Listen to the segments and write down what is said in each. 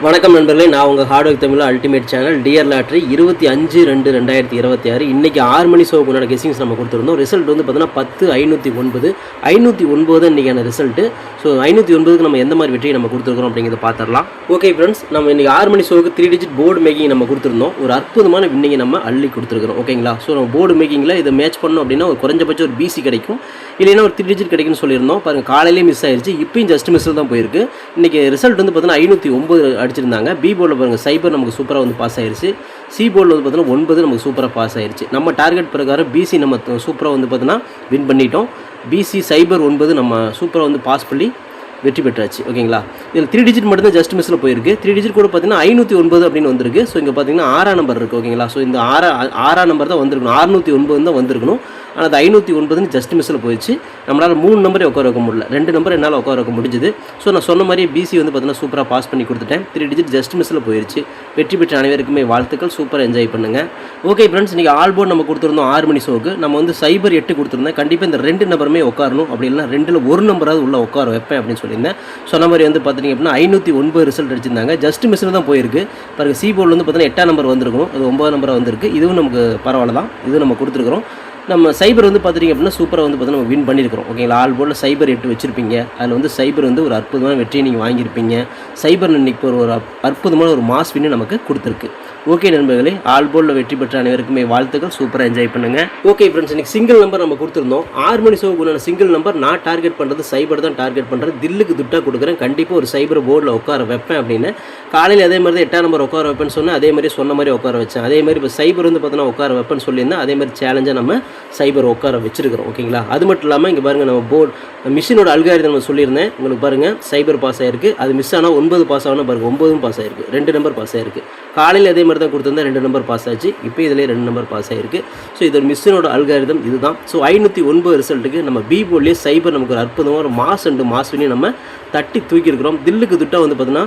வணக்கம் நண்பர்களே, நான் உங்கள் hard work Tamil ultimate channel dear lottery 25/2/2026 இன்றைக்கி 6 மணி ஷோக்கு உண்டான கெஸிங்ஸ் நம்ம கொடுத்துருந்தோம். ரிசல்ட் வந்து பார்த்தீங்கன்னா 10/509 இன்றைக்கான ரிசல்ட்டு. ஸோ 509க்கு நம்ம எந்த மாதிரி வெற்றியை நம்ம கொடுத்துருக்கோம் அப்படிங்கிறத பார்த்துடலாம். ஓகே ஃப்ரெண்ட்ஸ், நம்ம இன்றைக்கி 6 மணி ஷோக்கு 3 டிஜிட் போர்டு மேக்கிங் நம்ம கொடுத்துருந்தோம். ஒரு அற்புதமான வின்னிங்கை நம்ம அள்ளி கொடுத்துருக்குறோம். ஓகேங்களா? ஸோ நம்ம போர்டு மேக்கிங்கில் இதை மேட்ச் பண்ணோம் அப்படின்னா ஒரு குறைஞ்சபட்சம் ஒரு பிசி கிடைக்கும், இல்லைன்னா ஒரு 3 டிஜிட் கிடைக்கும்னு சொல்லியிருந்தோம். பாருங்கள், காலையிலேயே மிஸ் ஆயிடுச்சு, இப்பயும் ஜஸ்ட் மிஸ்ஸில் தான் போயிருக்கு. இன்றைக்கி ரிசல்ட் வந்து பார்த்தீங்கன்னா 509 அடிச்சிருந்தாங்க. பி போர்டில் பாருங்கள், சைபர் நமக்கு சூப்பராக வந்து பாஸ் ஆயிடுச்சு. சி போர்டில் வந்து பார்த்தீங்கன்னா 9 நமக்கு சூப்பராக பாஸ் ஆயிடுச்சு. நம்ம டார்கெட் பிரகாரம் பிசி நம்ம சூப்பராக வந்து பார்த்தீங்கன்னா வின் பண்ணிட்டோம். பிசி சைபர் 9 நம்ம சூப்பராக வந்து பாஸ் பண்ணி வெற்றி பெற்றாச்சு. ஓகேங்களா? இதில் 3 டிஜிட் மட்டும்தான் ஜஸ்ட் மிஸ்ஸில் போயிருக்கு. 3 டிஜிட் கூட பார்த்தீங்கன்னா 509 அப்படின்னு வந்திருக்கு. ஸோ இங்கே பார்த்தீங்கன்னா 6ஆம் நம்பர் இருக்குது. ஓகேங்களா? ஸோ இந்த 6ஆம் நம்பர் தான் வந்திருக்கணும், 609 தான் வந்திருக்கணும். ஆனால் அது 509 ஜஸ்ட் மிஸ்ஸில் போயிடுச்சு. நம்மளால் 3 நம்பரே உட்கார வைக்க முடியல, 2 நம்பர் என்னால் உட்கார வைக்க முடிஞ்சுது. ஸோ நான் சொன்ன மாதிரி பிசி வந்து பார்த்தீங்கன்னா சூப்பராக பாஸ் பண்ணி கொடுத்துட்டேன். 3 டிஜிட் ஜஸ்ட் மிஸ்ஸில் போயிடுச்சு. வெற்றி பெற்ற அனைவருக்குமே வாழ்த்துக்கள். சூப்பராக என்ஜாய் பண்ணுங்கள். ஓகே ஃப்ரெண்ட்ஸ், இன்றைக்கி ஆல் போர்டு நம்ம கொடுத்துருந்தோம் 6 மணி ஷோக்கு. நம்ம வந்து சைபர் 8 கொடுத்துருந்தேன். கண்டிப்பாக இந்த 2 நம்பருமே உட்காரணும், அப்படி இல்லைனா 2ல் ஒரு நம்பராவது உள்ள உட்கார வைப்பேன் அப்படின்னு சொல்லியிருந்தேன். சொன்ன மாதிரி வந்து பார்த்தீங்க அப்படின்னா 509 ரிசல்ட் அடிச்சிருந்தாங்க. ஜஸ்ட் மிஸ்ஸில் தான் போயிருக்கு. பாருங்கள், சி போர்டில் வந்து பார்த்தீங்கன்னா 8ஆம் நம்பர் வந்திருக்கணும், அது 9 நம்பராக வந்திருக்கு. இதுவும் நமக்கு பரவாயில்ல தான், இதுவும் நம்ம கொடுத்துருக்குறோம். நம்ம சைபர் வந்து பார்த்திங்க அப்படின்னா சூப்பராக வந்து பார்த்தீங்கன்னா நம்ம வின் பண்ணியிருக்கிறோம். ஓகேங்களா? ஆல் போர்டில் சைபர் 8 வச்சுருப்பீங்க. அதில் வந்து சைபர் வந்து ஒரு அற்புதமான வெற்றியை நீங்கள் வாங்கியிருப்பீங்க. சைபர் இன்றைக்கி ஒரு அற்புதமான ஒரு மாஸ் வின்னு நமக்கு கொடுத்துருக்கு. ஓகே நண்பர்களே, ஆல் போர்டில் வெற்றி பெற்ற அனைவருக்குமே வாழ்த்துக்கள். சூப்பராக என்ஜாய் பண்ணுங்கள். ஓகே ஃப்ரெண்ட்ஸ், இன்றைக்கி சிங்கிள் நம்பர் நம்ம கொடுத்துருந்தோம். 6 மணி ஷோக்குள்ள சிங்கிள் நம்பர் நான் டார்கெட் பண்ணுறது சைபர் தான் டார்கெட் பண்ணுறது. தில்லுக்கு துட்டாக கொடுக்குறேன், கண்டிப்பாக ஒரு சைபர் போர்டில் உட்கார வைப்பேன் அப்படின்னு. காலையில் அதே மாதிரி தான் 8ஆம் நம்பர் உட்கார வைப்பேன்னு சொன்னேன். அதே மாதிரி சொன்ன மாதிரி உட்கார வச்சேன். அதே மாதிரி இப்போ சைபர் வந்து பார்த்தீங்கன்னா உட்கார வைப்பேன்னு சொல்லியிருந்தேன். அதே மாதிரி சேலஞ்சாக நம்ம சைபர் உட்கார வச்சிருக்கிறோம். ஓகேங்களா? அது மட்டும் இல்லாமல் இங்கே பாருங்கள், நம்ம போர்டு மிஷினோட அல்காரிதம் நம்ம சொல்லியிருந்தேன். உங்களுக்கு பாருங்கள், சைபர் பாஸ் ஆயிருக்கு. அது மிஸ் ஆனால் 9 பாஸ் ஆகணும். பாருங்கள், 9 பாஸ் ஆயிருக்கு. 2 நம்பர் பாஸ் ஆயிருக்கு. காலையில் அதே மாதிரி தான் கொடுத்துருந்தா 2 நம்பர் பாஸ் ஆச்சு. இப்போ இதிலே 2 நம்பர் பாஸ் ஆயிருக்கு. ஸோ இது ஒரு மிஷினோட அல்காரிதம் இதுதான். ஸோ 509 ரிசல்ட்டுக்கு நம்ம பி போர்ட்லேயே சைபர் நமக்கு ஒரு அற்புதமாக ஒரு மாஸ் வினி நம்ம தட்டி தூக்கியிருக்கிறோம். தில்லுக்கு துட்டாக வந்து பார்த்தீங்கன்னா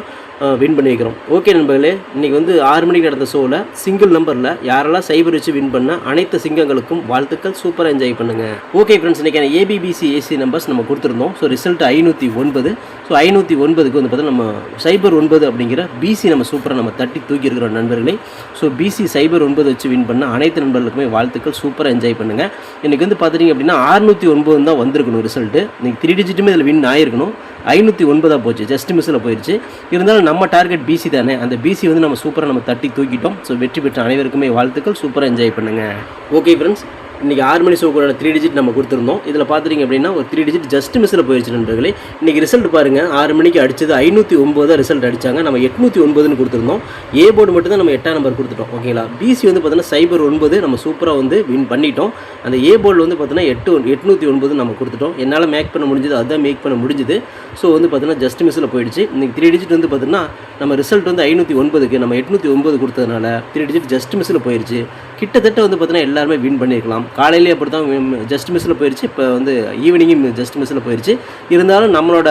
வின் பண்ணி வைக்கிறோம். ஓகே நண்பர்களே, இன்றைக்கி வந்து 6 மணிக்கு நடந்த ஷோவில் சிங்கிள் நம்பரில் யாரெல்லாம் சைபர் வச்சு வின் பண்ண அனைத்து சிங்கங்களுக்கும் வாழ்த்துக்கள். சூப்பராக என்ஜாய் பண்ணுங்கள். ஓகே ஃப்ரெண்ட்ஸ், இன்றைக்கான ஏபிபிசி ஏசி நம்பர்ஸ் நம்ம கொடுத்துருந்தோம். So result 509. ஸோ 509க்கு வந்து பார்த்தீங்கன்னா நம்ம சைபர் 9 அப்படிங்கிற பிசி நம்ம சூப்பராக நம்ம தட்டி தூக்கியிருக்கிறோம் நண்பர்களே. ஸோ பிசி சைபர் 9 வச்சு வின் பண்ண அனைத்து நண்பர்களுக்குமே வாழ்த்துக்கள். சூப்பராக என்ஜாய் பண்ணுங்கள். இன்றைக்கி வந்து பார்த்துட்டிங்க அப்படின்னா 609 தான் வந்திருக்கணும் ரிசல்ட்டு. இன்றைக்கி 3 டிஜிட்டுமே இதில் வின் ஆயிருக்கணும். 509 போச்சு, ஜஸ்ட் மிஸ்ஸில் போயிடுச்சு. இருந்தாலும் நம்ம டார்கெட் பிசி தானே, அந்த பிசி வந்து நம்ம சூப்பராக நம்ம தட்டி தூக்கிட்டோம். ஸோ வெற்றி பெற்ற அனைவருக்குமே வாழ்த்துக்கள். சூப்பராக என்ஜாய் பண்ணுங்கள். ஓகே ஃப்ரெண்ட்ஸ், இன்றைக்கி 6 மணி ஷோக்கூட 3 டிஜிட் நம்ம கொடுத்துருந்தோம். இதில் பார்த்துட்டிங்க அப்படின்னா ஒரு 3 டிஜிட் ஜஸ்ட் மிஸ்ஸில் போயிடுச்சு நண்பர்களே. இன்றைக்கி ரிசல்ட் பாருங்கள், 6 மணிக்கு அடிச்சது 509 ரிசல்ட் அடித்தாங்க. நம்ம 809 கொடுத்துருந்தோம். ஏ போர்டு மட்டும் தான் நம்ம 8ஆம் நம்பர் கொடுத்துட்டோம். ஓகேங்களா? பிசி வந்து பார்த்தீங்கன்னா சைபர் 9 நம்ம சூப்பராக வந்து வின் பண்ணிட்டோம். அந்த ஏ போர்டில் வந்து பார்த்தீங்கன்னா 809 நம்ம கொடுத்துட்டோம். என்னால் மேக் பண்ண முடிஞ்சது, அதுதான் மேக் பண்ண முடிஞ்சுது. ஸோ வந்து பார்த்தீங்கன்னா ஜஸ்ட் மிஸ்ஸில் போயிடுச்சு. இன்றைக்கி 3 டிஜிட் வந்து பார்த்தீங்கன்னா நம்ம ரிசல்ட் வந்து 509க்கு நம்ம 809 கொடுத்ததுனால 3 டிஜிட் ஜஸ்ட் மிஸ்ஸில் போயிடுச்சு. கிட்டத்தட்ட வந்து பார்த்தீங்கன்னா எல்லாருமே வின் பண்ணியிருக்கலாம். காலையிலே அப்படி தான் ஜஸ்ட் மிஸ்ஸில் போயிடுச்சு. இப்போ வந்து ஈவினிங்கும் ஜஸ்ட் மிஸ்ஸில் போயிடுச்சு. இருந்தாலும் நம்மளோட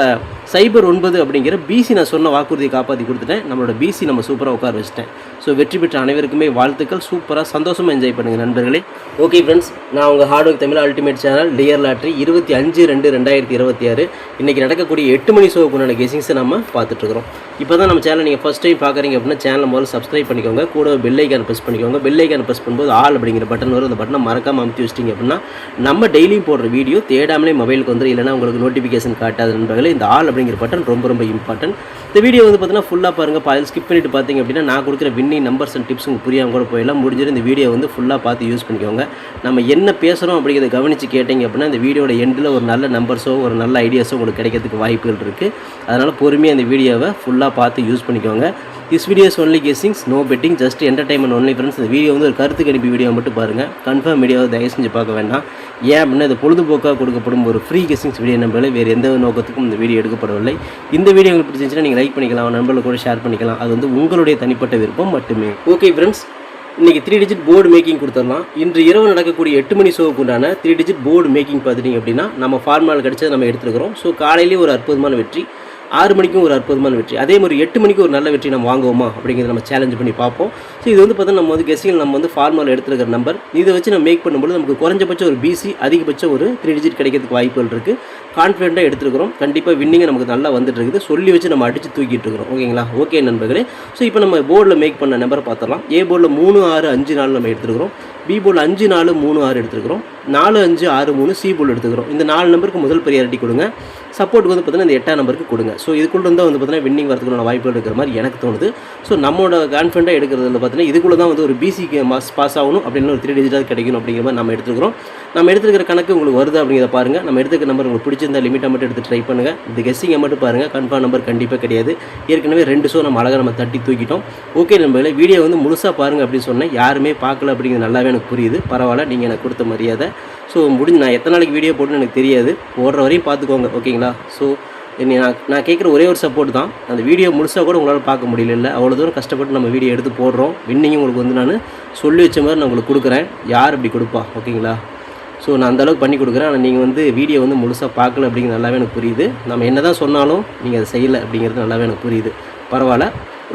சைபர் 9 அப்படிங்கிற பிசி நான் சொன்ன வாக்குறுதியை காப்பாற்றி கொடுத்துட்டேன். நம்மளோட பிசி நம்ம சூப்பராக உட்கார வச்சிட்டேன். ஸோ வெற்றி பெற்ற அனைவருக்குமே வாழ்த்துக்கள். சூப்பராக சந்தோஷமாக என்ஜாய் பண்ணுங்கள் நண்பர்களே. ஓகே ஃப்ரெண்ட்ஸ், நான் உங்கள் hard work Tamil ultimate channel dear lottery 25/2/2026 இன்றைக்கி நடக்கக்கூடிய 8 மணி ஷோக்குண்டான கெஸிங்ஸை நம்ம பார்த்துட்ருக்குறோம். இப்போ தான் நம்ம சேனல் நீங்கள் ஃபஸ்ட் டைம் பார்க்குறீங்க அப்படின்னா சேனலை முதல்ல சப்ஸ்கிரைப் பண்ணிக்கோங்க. கூட பெல் ஐக்கான் ப்ரெஸ் பண்ணிக்கோங்க. பெல் ஐக்கான் ப்ரெஸ் பண்ணும்போது ஆல் அப்படிங்கிற பட்டன் வரும். அந்த பட்டனை மறக்காமல் அமுத்தி வச்சிட்டிங்க அப்படின்னா நம்ம டெய்லியும் போடுற வீடியோ தேடாமலே மொபைலுக்கு வந்துடும். இல்லைனா உங்களுக்கு நோட்டிஃபிகேஷன் காட்டாத நண்பர்களே, இந்த ஆல் அப்படிங்கிற பட்டன் ரொம்ப ரொம்ப இம்பார்ட்டன்ட். இந்த வீடியோ வந்து பார்த்தீங்கன்னா ஃபுல்லாக பாருங்கள். பாதில் ஸ்கிப் பண்ணிட்டு பார்த்தீங்க அப்படின்னா நான் கொடுக்குற வின்னிங் நம்பர்ஸ் அண்ட் டிப்ஸ் உங்களுக்கு புரியாமல் கூட போயிடலாம். முடிஞ்சிடும் இந்த வீடியோ வந்து ஃபுல்லாக பார்த்து யூஸ் பண்ணிக்கோங்க. நம்ம என்ன பேசுகிறோம் அப்படிங்கிறத கவனித்து கேட்டிங்க அப்படின்னா இந்த வீடியோட எண்டில் ஒரு நல்ல நம்பர்ஸோ ஒரு நல்ல ஐடியாஸோ உங்களுக்கு கிடைக்கிறதுக்கு வாய்ப்புகள் இருக்குது. அதனால் பொறுமையாக இந்த வீடியோவை ஃபுல்லாக பார்த்து யூஸ் பண்ணிக்கோங்க. This videos only guessings, no betting, just entertainment only friends. இந்த வீடியோ வந்து ஒரு கருத்து கணிப்பு வீடியோ மட்டும் பாருங்கள். கன்ஃபார்ம் வீடியோவை தயவு செஞ்சு பார்க்க வேண்டாம். ஏன் அப்படின்னா இது பொழுதுபோக்காக கொடுக்கப்படும் ஒரு ஃப்ரீ கெஸிங்ஸ் வீடியோ நம்பளே, வேறு எந்த நோக்கத்துக்கும் இந்த வீடியோ எடுக்கப்படவில்லை. இந்த வீடியோ உங்களுக்கு பிடிச்சிருந்துச்சுன்னா நீங்கள் லைக் பண்ணிக்கலாம், நண்பர்களுக்கு கூட ஷேர் பண்ணிக்கலாம். அது வந்து உங்களுடைய தனிப்பட்ட விருப்பம் மட்டுமே. ஓகே ஃப்ரெண்ட்ஸ், இன்றைக்கி 3 டிஜிட் போர்டு மேக்கிங் கொடுத்துடலாம். இன்று இரவு நடக்கக்கூடிய 8 மணி ஷோவுக்கு உண்டான 3 டிஜிட் போர்டு மேக்கிங் பார்த்துட்டிங்க அப்படின்னா நம்ம ஃபார்முலா கிடச்சதை நம்ம எடுத்துருக்கிறோம். ஸோ காலையிலேயே ஒரு அற்புதமான வெற்றி. 6 மணிக்கும் ஒரு அற்புதமான வெற்றி, அதே மாதிரி 8 மணிக்கு ஒரு நல்ல வெற்றி நம்ம வாங்குவோமா அப்படிங்கிறத நம்ம சேலஞ்ச் பண்ணி பார்ப்போம். ஸோ இது வந்து பார்த்தீங்கன்னா நம்ம வந்து கெஸ்ஸிங் நம்ம வந்து ஃபார்முலா எடுத்துருக்கிற நம்பர், இதை வச்சு நம்ம மேக் பண்ணும்போது நமக்கு குறைஞ்சபட்சம் ஒரு பிசி, அதிகபட்சம் ஒரு 3 டிஜிட் கிடைக்கிறதுக்கு வாய்ப்புகள் இருக்குது. கான்ஃபிடென்ட்டாக எடுத்துருக்கிறோம், கண்டிப்பாக வின்னிங்கை நமக்கு நல்லா வந்துட்டு இருக்குது, சொல்லி வச்சு நம்ம அடித்து தூக்கிட்டு இருக்கிறோம். ஓகேங்களா? ஓகே நண்பர்களே, ஸோ இப்போ நம்ம போர்டில் மேக் பண்ண நம்பரை பார்த்துடலாம். ஏ போர்டில் 3 6 5 4 நம்ம எடுத்துருக்கிறோம், பி போர்டில் 5 4 3 6 எடுத்துருக்கிறோம், 4 5 6 3 சி போர்டு எடுத்துக்கிறோம். இந்த 4 நம்பருக்கு முதல் ப்ரியாரிட்டி கொடுங்க, சப்போர்ட்டுக்கு வந்து பார்த்தீங்கன்னா இந்த 8ஆம் நம்பருக்கு கொடுங்க. ஸோ இதுக்குள்ளே இருந்தால் வந்து பார்த்தீங்கன்னா வின்னிங் வரதுக்குள்ள வாய்ப்புகள் இருக்கிற மாதிரி எனக்கு தோணுது. ஸோ நம்மளோட கான்ஃபிடென்ட்டாக எடுக்கிறதுல பார்த்தீங்கன்னா இதுக்குள்ளே தான் வந்து ஒரு பிசிக்கு பாஸ் ஆகணும் அப்படின்னு ஒரு 3 டிஜிட்டாக கிடைக்கணும் அப்படிங்கிற மாதிரி நம்ம எடுத்துக்கிறோம். நம்ம எடுத்துக்கிற கணக்கு உங்களுக்கு வருது அப்படிங்கிறத பாருங்கள். நம்ம எடுத்துக்கிற நம்பர் உங்களுக்கு பிடிச்சிருந்தா லிமிட்டாக மட்டும் எடுத்து ட்ரை பண்ணுங்கள். இந்த கெஸ்ஸிங்கை மட்டும் பாருங்கள், கன்ஃபார்ம் நம்பர் கண்டிப்பாக கிடையாது. ஏற்கனவே 2 ஷோ நம்ம அழகாக நம்ம தட்டி தூக்கிட்டோம். ஓகே நம்பர்களே, வீடியோ வந்து முழுசாக பாருங்கள் அப்படின்னு சொன்னேன், யாருமே பார்க்கல அப்படிங்கிறது நல்லாவே எனக்கு புரியுது. பரவாயில்ல, நீங்கள் எனக்கு கொடுத்த மரியாதை. ஸோ நான் எத்தனை நாளைக்கு வீடியோ போட்டுன்னு எனக்கு தெரியாது, போடுற வரையும் பார்த்துக்கோங்க. ஓகேங்களா? ஸோ நான் கேட்குற ஒரே ஒரு சப்போர்ட் தான், அந்த வீடியோ முழுசாக கூட உங்களால் பார்க்க முடியல, அவ்வளோ தூரம் கஷ்டப்பட்டு நம்ம வீடியோ எடுத்து போடுறோம். வின்னிங்கும் உங்களுக்கு வந்து நான் சொல்லி வச்ச மாதிரி நான் உங்களுக்கு கொடுக்குறேன். யார் அப்படி கொடுப்பா? ஓகேங்களா? ஸோ நான் அந்தளவுக்கு பண்ணி கொடுக்குறேன். ஆனால் நீங்கள் வந்து வீடியோ வந்து முழுசாக பார்க்கல அப்படிங்கிறது நல்லாவே எனக்கு புரியுது. நம்ம என்ன தான் சொன்னாலும் நீங்கள் அதை செய்யலை அப்படிங்கிறது நல்லாவே எனக்கு புரியுது. பரவாயில்ல,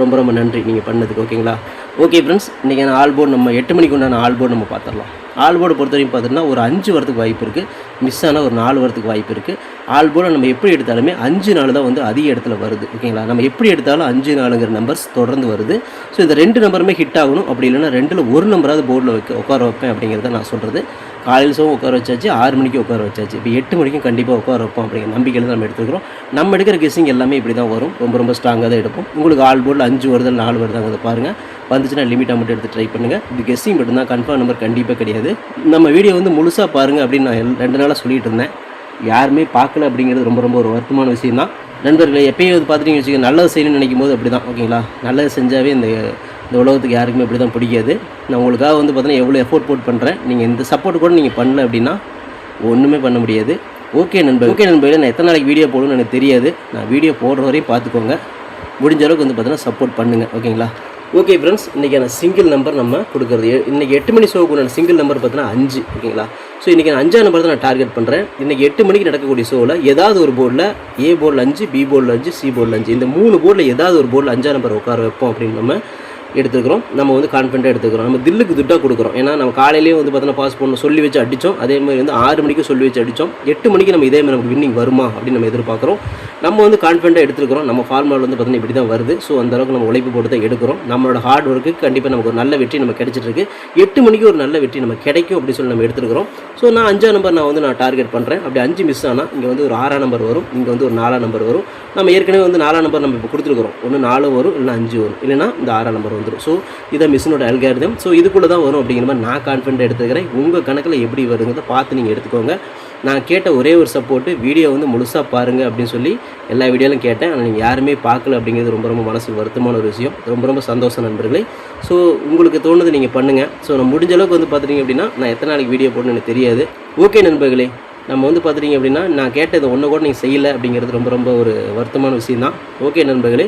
ரொம்ப ரொம்ப நன்றி நீங்கள் பண்ணதுக்கு. ஓகேங்களா? ஓகே ஃப்ரெண்ட்ஸ், இன்றைக்கி ஆல் போர்டு நம்ம 8 மணிக்கு உண்டான ஆல் போர்டு நம்ம பார்த்துடலாம். ஆல் போர்டு பொறுத்த வரைக்கும் பார்த்தீங்கன்னா ஒரு 5 வரதுக்கு வாய்ப்பு இருக்குது, மிஸ் ஆனால் ஒரு 4 வரதுக்கு வாய்ப்பு இருக்குது. ஆல் போர்டு நம்ம எப்படி எடுத்தாலுமே 5 4 தான் வந்து அதிக இடத்துல வருது. ஓகேங்களா? நம்ம எப்படி எடுத்தாலும் 5 4ங்கிற நம்பர்ஸ் தொடர்ந்து வருது. ஸோ இந்த 2 நம்பருமே ஹிட் ஆகணும், அப்படி இல்லைன்னா 2ல் ஒரு நம்பராவது போர்டில் உட்கார வைப்பேன் அப்படிங்கிறத நான் சொல்கிறது. காலையில் சோவும் உட்கார வச்சாச்சு, 6 மணிக்கு உட்கார வச்சாச்சு, இப்போ 8 மணிக்கும் கண்டிப்பாக உட்கார வைப்போம் அப்படிங்கிற நம்பிக்கையில் தான் நம்ம எடுத்துக்கிறோம். நம்ம எடுக்கிற கெஸ்ஸிங் எல்லாமே இப்படி தான் வரும், ரொம்ப ரொம்ப ஸ்ட்ராங்காக தான் எடுப்போம். உங்களுக்கு ஆல் போர்டில் 5 வருது 4 வருதாங்கிறத பாருங்கள், வந்துச்சுன்னா லிமிட்டாக மட்டும் எடுத்து ட்ரை பண்ணுங்கள். இது கெஸ்ஸிங் மட்டும்தான், கன்ஃபார்ம் நம்பர் கண்டிப்பாக கிடையாது. நம்ம வீடியோ வந்து முழுசாக பாருங்கள் அப்படின்னு நான் 2 நாளாக சொல்லிட்டு இருந்தேன், யாருமே பார்க்கல அப்படிங்கிறது ரொம்ப ரொம்ப ஒரு வருத்தமான விஷயம் தான். நண்பர்களை எப்பயும் வந்து பார்த்துட்டு வச்சுக்க, நல்லது செய்யணும்னு நினைக்கும் போது அப்படி தான். ஓகேங்களா? நல்லது செஞ்சாவே இந்த உலகத்துக்கு யாருக்குமே அப்படி தான் பிடிக்காது. நான் உங்களுக்காக வந்து பார்த்தீங்கன்னா எவ்வளோ எஃபோர்ட் போட்டு பண்ணுறேன், நீங்கள் இந்த சப்போர்ட் கூட நீங்கள் பண்ணல அப்படின்னா ஒன்றுமே பண்ண முடியாது. ஓகே நண்பர்களே, நான் எத்தனை நாளைக்கு வீடியோ போடணும்னு எனக்கு தெரியாது, நான் வீடியோ போடுற வரையும் பார்த்துக்கோங்க, முடிஞ்ச அளவுக்கு வந்து பார்த்தீங்கன்னா சப்போர்ட் பண்ணுங்கள். ஓகேங்களா? ஓகே ஃப்ரெண்ட்ஸ், இன்றைக்கான சிங்கிள் நம்பர் நம்ம கொடுக்குறது, இன்றைக்கி 8 மணி ஷோவுக்கு சிங்கிள் நம்பர் பார்த்தீங்கன்னா 5. ஓகேங்களா? ஸோ இன்றைக்கி நான் 5ஆம் நம்பர் தான் நான் டார்கெட் பண்ணுறேன். இன்றைக்கி 8 மணிக்கு நடக்கக்கூடிய ஷோவில் ஏதாவது ஒரு போர்டில், ஏ போர்டில் 5, பி போர்டில் 5, சி போர்டில் 5, இந்த 3 போர்டில் ஏதாவது ஒரு போர்டில் 5ஆம் நம்பர் உட்கார வைப்போம் அப்படின்னு நம்ம எடுத்துக்கிறோம். நம்ம வந்து கான்ஃபிடென்ட்டாக எடுத்துக்கிறோம், நம்ம தில்லுக்கு துட்டாக கொடுக்குறோம். ஏன்னா நம்ம காலையிலேயே வந்து பார்த்தீங்கன்னா பாஸ் பண்ணணும் சொல்லி வச்சு அடித்தோம், அதே மாதிரி வந்து 6 மணிக்கு சொல்லி வச்சு அடித்தோம், 8 மணிக்கு நம்ம இதே மாதிரி நமக்கு வின்னிங் வருமா அப்படின்னு நம்ம எதிர்பார்க்குறோம். நம்ம வந்து கான்ஃபிடென்ட்டாக எடுத்துக்கிறோம், நம்ம ஃபார்முலாவில் வந்து பார்த்தீங்கன்னா இப்படி தான் வருது. ஸோ அந்தளவுக்கு நம்ம உழைப்பு போட்டு தான் எடுக்கிறோம். நம்மளோட ஹார்ட் ஒர்க்கு கண்டிப்பாக நமக்கு ஒரு நல்ல வெற்றி நம்ம கிடைச்சிட்ருக்கு. 8 மணிக்கு ஒரு நல்ல வெற்றி நம்ம கிடைக்கும் அப்படின்னு சொல்லி நம்ம எடுத்துக்கிறோம். ஸோ நான் 5ஆம் நம்பர் நான் டார்கெட் பண்ணுறேன். அப்படி 5 மிஸ் ஆனால் இங்கே வந்து ஒரு 6ஆம் நம்பர் வரும், இங்கே வந்து ஒரு 4ஆம் நம்பர் வரும். நம்ம ஏற்கனவே வந்து 4ஆம் நம்பர் நம்ம இப்போ கொடுத்துருக்குறோம், ஒன்று 4 வரும், இல்லைனா 5 வரும், இல்லைனா இந்த 6ஆம் நம்பர் வந்துடும். ஸோ இதை மிஷினோட அல்காரிதம். ஸோ இதுக்குள்ளே தான் வரும் அப்படிங்கிற மாதிரி நான் கான்ஃபிடென்ட் எடுத்துக்கிறேன். உங்கள் கணக்கில் எப்படி வருங்கிறத பார்த்து நீங்கள் எடுத்துக்கோங்க. நான் கேட்ட ஒரே ஒரு சப்போர்ட்டு, வீடியோ வந்து முழுசாக பாருங்கள் அப்படின்னு சொல்லி எல்லா வீடியோலும் கேட்டேன். ஆனால் நீங்கள் யாருமே பார்க்கல அப்படிங்கிறது ரொம்ப ரொம்ப மனசுக்கு வருத்தமான ஒரு விஷயம். ரொம்ப ரொம்ப சந்தோஷம் நண்பர்களே. ஸோ உங்களுக்கு தோணுது நீங்கள் பண்ணுங்கள். ஸோ நான் முடிஞ்ச அளவுக்கு வந்து பார்த்துட்டிங்க அப்படின்னா நான் எத்தனை நாளைக்கு வீடியோ போடணும்னு எனக்கு தெரியாது. ஓகே நண்பர்களே, நம்ம வந்து பார்த்துட்டிங்க அப்படின்னா நான் கேட்டது ஒன்றை கூட நீங்கள் செய்யலை அப்படிங்கிறது ரொம்ப ரொம்ப ஒரு வருத்தமான விஷயம் தான். ஓகே நண்பர்களே,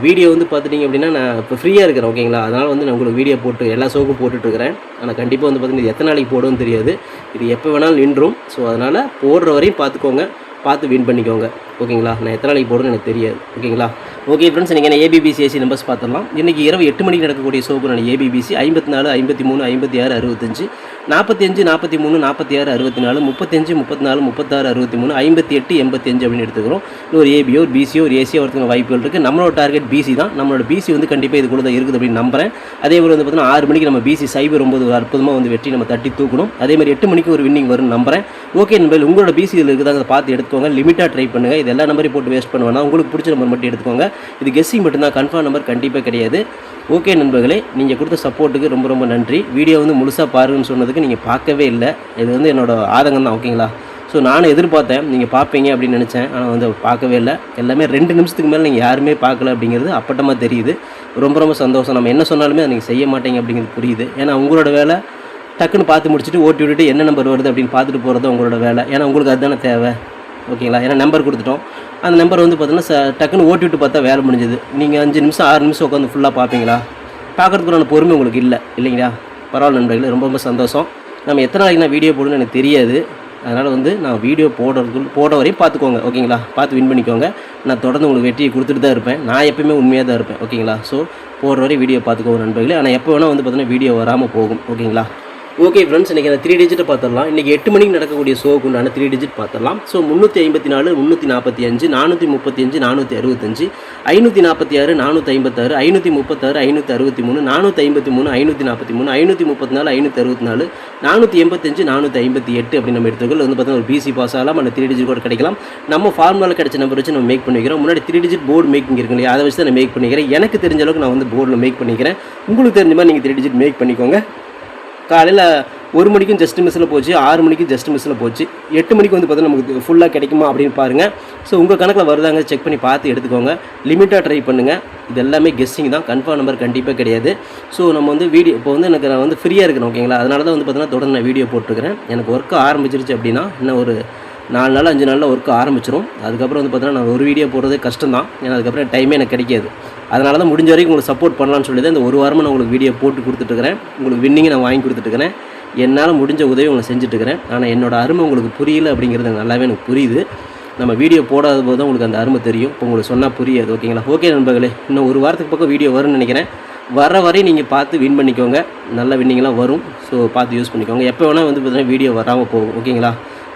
வீடியோ வந்து பார்த்துட்டிங்க அப்படின்னா நான் இப்போ ஃப்ரீயாக இருக்கிறேன். ஓகேங்களா? அதனால் வந்து நான் உங்களுக்கு வீடியோ போட்டு எல்லா ஷோக்கும் போட்டுட்ருக்கிறேன். ஆனால் கண்டிப்பாக வந்து பார்த்திங்கன்னா இது எத்தனை நாளைக்கு போடுவோன்னு தெரியாது, இது எப்போ வேணாலும் நின்றும். ஸோ அதனால் போடுற வரையும் பார்த்துக்கோங்க, பார்த்து வின் பண்ணிக்கோங்க. ஓகேங்களா? நான் எத்தனை நாளைக்கு போடுன்னு எனக்கு தெரியாது. ஓகேங்களா? ஓகே ஃப்ரெண்ட்ஸ், இன்றைக்கி நான் ஏபிபிசி ஏசி நம்பர்ஸ் பார்த்துடலாம். இன்றைக்கி இரவு 8 மணிக்கு நடக்கக்கூடிய ஷோக்கு நான் ஏபிபிசி 54 53 56 65 45 43 46 64 35 34 36 63 58 85 அப்படின்னு எடுத்துக்கிறோம். ஒரு ஏபியோ ஒரு பிசியோ ஒரு ஏசியோ வரதுக்கு வாய்ப்புகள் இருக்குது. நம்மளோட டார்கெட் பிசி தான். நம்மளோட பிசி வந்து கண்டிப்பாக இதுக்குள்ள தான் இருக்குது அப்படின்னு நம்புறேன். அதே மாதிரி வந்து பார்த்தீங்கன்னா 6 மணிக்கு நம்ம பிசி சைபர் 9 ஒரு அற்புதமாக வந்து வெற்றி நம்ம தட்டி தூக்கணும். அதே மாதிரி 8 மணிக்கு ஒரு வின்னிங் வரும்னு நம்புறேன். ஓகே நண்பர்கள், உங்களோட பிசி இதில் இருக்குதாங்க, அதை பார்த்து எடுத்துக்கோங்க. லிமிட்டாக ட்ரை பண்ணுங்கள், இது எல்லா நம்பரையும் போட்டு வேஸ்ட் பண்ணுவேன்னா உங்களுக்கு பிடிச்ச நம்பர் மட்டும் எடுத்துக்கோங்க. இது கெஸ்ஸிங் மட்டும்தான், கன்ஃபார்ம் நம்பர் கண்டிப்பாக கிடையாது. ஓகே நண்பர்களே, நீங்கள் கொடுத்த சப்போர்ட்டுக்கு ரொம்ப ரொம்ப நன்றி. வீடியோ வந்து முழுசாக பாருங்கன்னு சொன்னதுக்கு நீங்கள் பார்க்கவே இல்லை, இது வந்து என்னோட ஆதங்கம் தான். ஓகேங்களா? ஸோ நானும் எதிர்பார்த்தேன் நீங்கள் பார்ப்பீங்க அப்படின்னு நினச்சேன், ஆனால் வந்து பார்க்கவே இல்லை. எல்லாமே 2 நிமிஷத்துக்கு மேலே நீங்கள் யாருமே பார்க்கல அப்படிங்கிறது அப்பட்டமாக தெரியுது. ரொம்ப ரொம்ப சந்தோஷம். நம்ம என்ன சொன்னாலுமே அதை நீங்கள் செய்ய மாட்டீங்க அப்படிங்கிறது புரியுது. ஏன்னா உங்களோட வேலை டக்குன்னு பார்த்து முடிச்சுட்டு ஓட்டி விட்டுட்டு என்ன நம்பர் வருது அப்படின்னு பார்த்துட்டு போகிறது உங்களோட வேலை. ஏன்னா உங்களுக்கு அதுதானே தேவை. ஓகேங்களா? ஏன்னா நம்பர் கொடுத்துட்டோம், அந்த நம்பர் வந்து பார்த்தீங்கன்னா டக்குன்னு ஓட்டி விட்டு பார்த்தா வேலை முடிஞ்சுது. நீங்கள் 5 நிமிஷம் 6 நிமிஷம் உட்காந்து ஃபுல்லாக பார்ப்பீங்களா? பார்க்குறதுக்குள்ள பொறுமை உங்களுக்கு இல்லை இல்லைங்களா? பரவாயில்ல நண்பர்களே, ரொம்ப ரொம்ப சந்தோஷம். நம்ம எத்தனை நாளைக்கு நான் வீடியோ போடணும்னு எனக்கு தெரியாது. அதனால் வந்து நான் வீடியோ போட வரையும் பார்த்துக்கோங்க ஓகேங்களா. பார்த்து வின் பண்ணிக்கோங்க. நான் தொடர்ந்து உங்களுக்கு வெற்றியை கொடுத்துட்டு தான் இருப்பேன். நான் எப்பயுமே உண்மையாக தான் இருப்பேன் ஓகேங்களா. ஸோ போடுற வரையும் வீடியோ பார்த்துக்கோங்க நண்பர்களே. ஆனால் எப்போ வேணால் வந்து பார்த்தீங்கன்னா வீடியோ வராமல் போகும் ஓகேங்களா. ஓகே ஃப்ரெண்ட்ஸ், இன்றைக்கி அந்த 3 டிஜிட்டை பார்த்துடலாம். இன்றைக்கி 8 மணிக்கு நடக்கக்கூடிய ஷோவுக்கு உண்டான 3 டிஜிட் பார்த்துடலாம். ஸோ 354, 345, 435, 465, 546, 456, 536, 563, 453, 543, 534, 564, 485, 458 அப்படி நம்ம எடுத்துக்கொள்ள வந்து பார்த்தீங்கன்னா ஒரு பிசி பாஸ் ஆகலாம். அந்த 3 டிஜிட் கூட கிடைக்கலாம். நம்ம ஃபார்முலாவில் கிடைச்ச நம்பர் வச்சு நம்ம மேக் பண்ணிக்கிறோம். முன்னாடி 3 டிஜிட் போர்டு மேக்கிங் இருக்கு இல்லையா, அதை வச்சு தான் நான் மேக் பண்ணிக்கிறேன். எனக்கு தெரிஞ்ச அளவுக்கு நான் வந்து போர்டில் மேக் பண்ணிக்கிறேன். உங்களுக்கு தெரிஞ்ச மாதிரி நீங்கள் 3 டிஜிட் மேக் பண்ணிக்கோங்க. காலையில் 1 மணிக்கும் ஜஸ்ட் மிஸ்ஸில் போச்சு, 6 மணிக்கும் ஜஸ்ட் மிஸ்ஸில் போச்சு, 8 மணிக்கு வந்து பார்த்தீங்கன்னா நமக்கு ஃபுல்லாக கிடைக்குமா அப்படின்னு பாருங்கள். ஸோ உங்கள் கணக்கில் வருதாங்க செக் பண்ணி பார்த்து எடுத்துக்கோங்க. லிமிட்டாக ட்ரை பண்ணுங்கள். இது எல்லாமே கெஸ்ஸிங் தான், கன்ஃபார்ம் நம்பர் கண்டிப்பாக கிடையாது. ஸோ நம்ம வந்து வீடியோ இப்போ வந்து நான் வந்து ஃப்ரீயாக இருக்கிறேன் ஓகேங்களா. அதனால தான் வந்து பார்த்தீங்கன்னா தொடர்ந்து நான் வீடியோ போட்டுருக்கிறேன். எனக்கு ஒர்க்கு ஆரம்பிச்சிருச்சு அப்படின்னா இன்னும் ஒரு 4 நாள் 5 நாளில் ஒர்க்கு ஆரம்பிச்சிடும். அதுக்கப்புறம் வந்து பார்த்தீங்கன்னா நான் ஒரு வீடியோ போடுறதே கஷ்டம் தான். ஏன்னா அதுக்கப்புறம் டைமே எனக்கு கிடைக்காது. அதனால தான் முடிஞ்ச வரைக்கும் உங்களுக்கு சப்போர்ட் பண்ணலான்னு சொல்லி தான் இந்த ஒரு வாரமாக நான் உங்களுக்கு வீடியோ போட்டு கொடுத்துட்டுருக்கிறேன். உங்களுக்கு வின்னிங்கை நான் வாங்கி கொடுத்துட்டுருக்கிறேன். என்னால் முடிஞ்ச உதவி உங்களுக்கு செஞ்சுட்டுருக்கிறேன். ஆனால் என்னோடய அருமை உங்களுக்கு புரியல அப்படிங்கிறது நல்லாவே எனக்கு புரியுது. நம்ம வீடியோ போடாத போது தான் உங்களுக்கு அந்த அருமை தெரியும். இப்போ உங்களுக்கு சொன்னால் புரியாது ஓகேங்களா. ஓகே நண்பர்களே, இன்னும் ஒரு வாரத்துக்கு பக்கம் வீடியோ வரும்னு நினைக்கிறேன். வர வரையும் நீங்கள் பார்த்து வின் பண்ணிக்கோங்க. நல்ல வின்னிங்கெலாம் வரும். ஸோ பார்த்து யூஸ் பண்ணிக்கோங்க. எப்போ வேணால் வந்து பார்த்தீங்கன்னா வீடியோ வராமல் போகும் ஓகேங்களா.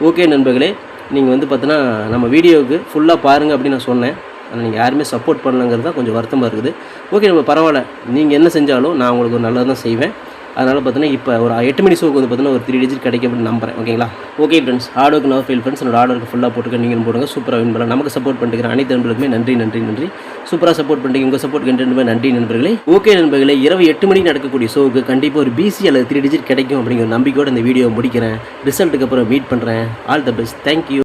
ஓகே நண்பர்களே, நீங்கள் வந்து பார்த்தீங்கன்னா நம்ம வீடியோவுக்கு ஃபுல்லாக பாருங்கள் அப்படின்னு நான் சொன்னேன். ஆனால் நீங்கள் யாருமே சப்போர்ட் பண்ணலங்கிறது தான் கொஞ்சம் வருத்தமாக இருக்குது. ஓகே, நம்ம பரவாயில்ல, நீங்கள் என்ன செஞ்சாலும் நான் உங்களுக்கு ஒரு நல்லது தான் செய்வேன். அதனால் பார்த்தீங்கன்னா இப்போ ஒரு 8 மணி ஷோக்கு வந்து பார்த்தீங்கன்னா ஒரு 3 டிஜிட் கிடைக்கும் அப்படின்னு நம்புறேன் ஓகேங்களா. Okay friends, hard work no fail friends. என்னோட ஹார்ட் ஒர்க்கு ஃபுல்லாக போட்டுக்க நீங்களும் போடுங்க. சூப்பராக வின் பண்ணலாம். நமக்கு சப்போர்ட் பண்ணிக்கிற அனைத்து நண்பர்களுக்குமே நன்றி. சூப்பராக சப்போர்ட் பண்ணிட்டு உங்கள் சப்போர்ட் கண்டிப்பாக நன்றி நண்பர்களே. ஓகே நண்பர்களே, இரவு 8 மணிக்கு நடக்கக்கூடிய ஷோவுக்கு கண்டிப்பாக ஒரு பிசி அல்லது 3 டிஜிட் கிடைக்கும் அப்படிங்கிற நம்பிக்கையோடு இந்த வீடியோ முடிக்கிறேன். ரிசல்ட்டுக்கு அப்புறம் மீட் பண்ணுறேன். All the best. தேங்க்யூ.